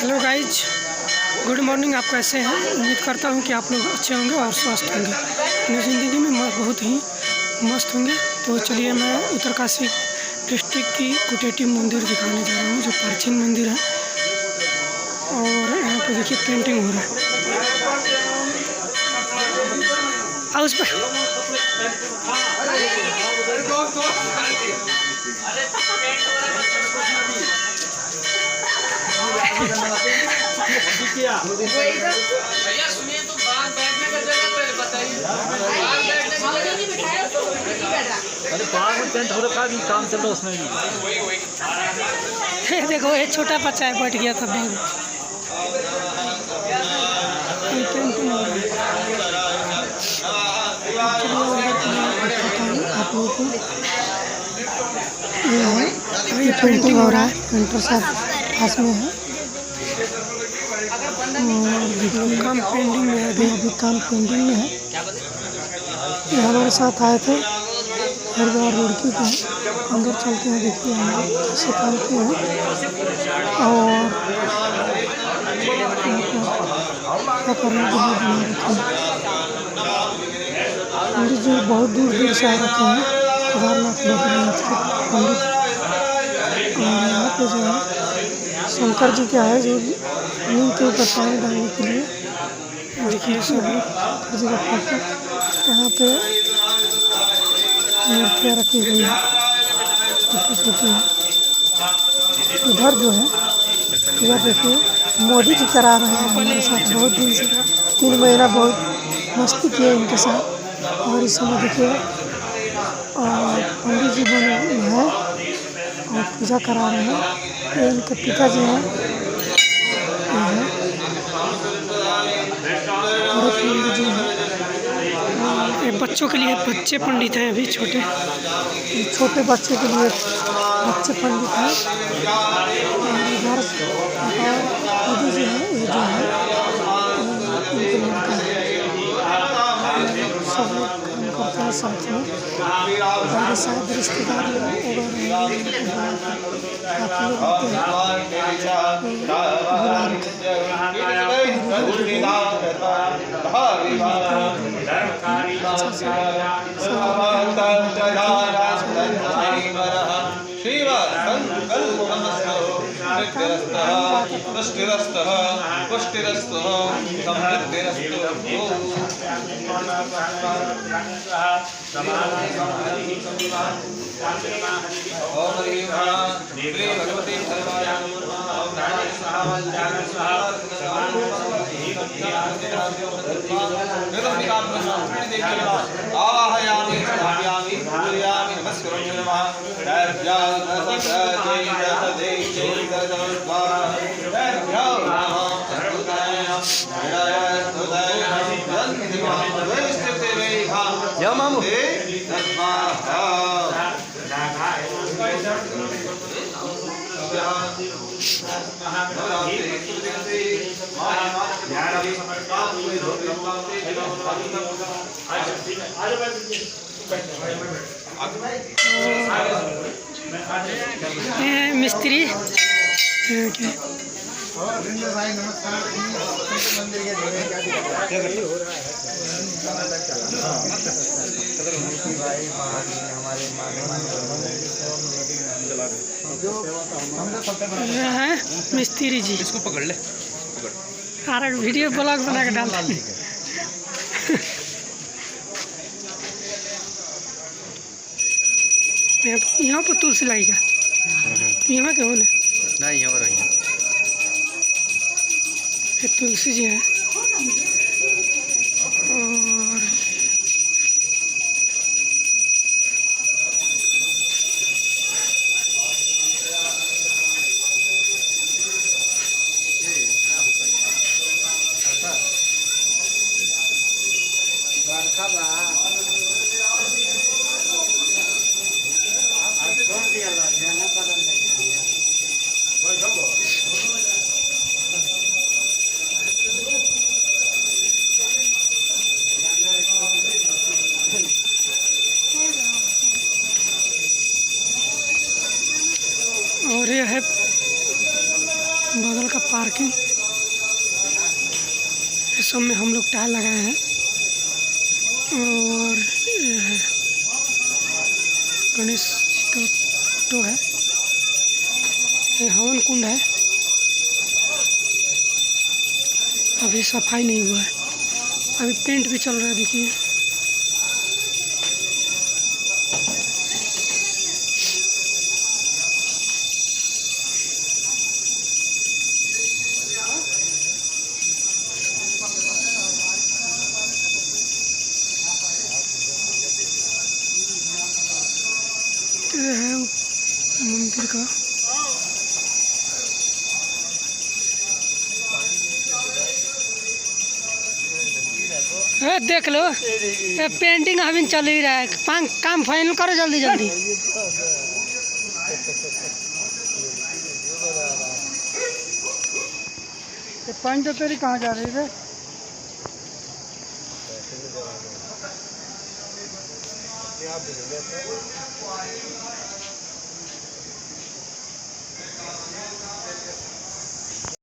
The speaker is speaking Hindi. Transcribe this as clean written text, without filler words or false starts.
Hello guys, good morning. आप कैसे हैं? उम्मीद करता हूं कि आप लोग अच्छे होंगे और स्वस्थ होंगे, अपनी ज़िंदगी में बहुत ही मस्त होंगे। तो चलिए, मैं उत्तरकाशी डिस्ट्रिक्ट की कुटेटी मंदिर दिखाने जा रहा हूं, जो प्राचीन मंदिर है। और यहाँ पर देखिए पेंटिंग हो रहा है। उस पर भैया सुनिए, तो बाहर बैठने का जगह पहले बताइए। अरे बाहर में टेंट हो रखा है, काम चल रहा है उसमें भी। देखो, ये छोटा बच्चा है, बैठ गया था बैग। पेंटिंग हो रहा है। आप लोगों को ये पेंटिंग हो रहा है। पेंटर साहब पास में है और काम पेंडिंग में है। अभी काम पेंडिंग में है। ये हमारे साथ आए थे हरिद्वार रोडकी के, अंदर चलते हैं, देखिए हम लोग कैसे काम किए हैं। और क्या करने के लिए बना रखे हैं। पंडित जी बहुत दूर दूर से आ रखे हैं, केदारनाथ बद्रीनाथ के पंडित। और यहाँ पे जो है शंकर जी क्या है, जो नीम के ऊपर पानी डालने के लिए, देखिए शंकर जी का फोटो यहाँ पे मूर्तियाँ रखी गई है, छोटी छोटी है। इधर जो है इधर देखिए मोदी जी करा रहे हैं हमारे साथ बहुत दिन से, 3 महीना बहुत मस्ती किए इनके साथ। और इस समय देखिए पंडित जी बने हैं और पूजा करा रहे हैं। ये इनके पिताजी हैं, पंडित जी हैं। ये बच्चों के लिए बच्चे पंडित हैं, अभी छोटे बच्चे के लिए बच्चे पंडित हैं। और इधर दीदी जी हैं, ये जो है इनके लड़का है। सब लोग काम करते हैं साथ में, और शायद रिश्तेदार लोग काफ़ी लोग होते हैं, बुला रखे। पुष्टिरस्तः पुष्टिरस्तः समृद्धिरस्तु। ओम श्री भगवती आवाहयामि स्थापयामि पूजयामि नमस्करोमि नमः। मिस्त्री है मिस्त्री जी। इसको पकड़ ले, अरे वीडियो ब्लॉग बना के डालते हैं। यहाँ पर तुलसी लाएगा, यहाँ के हो ना, यहाँ पर ये तुलसी जी है। और ये है बगल का पार्किंग, इस सब में हम लोग टाइल लगाए हैं। और ये है गणेश जी का फोटो है। ये हवन कुंड है, अभी सफाई नहीं हुआ है, अभी पेंट भी चल रहा है। देखिए ये है मंदिर का। देख लो, ये पेंटिंग अभी चल ही रहा है। काम फाइनल करो जल्दी जल्दी। पंच तेरी कहाँ जा रही है?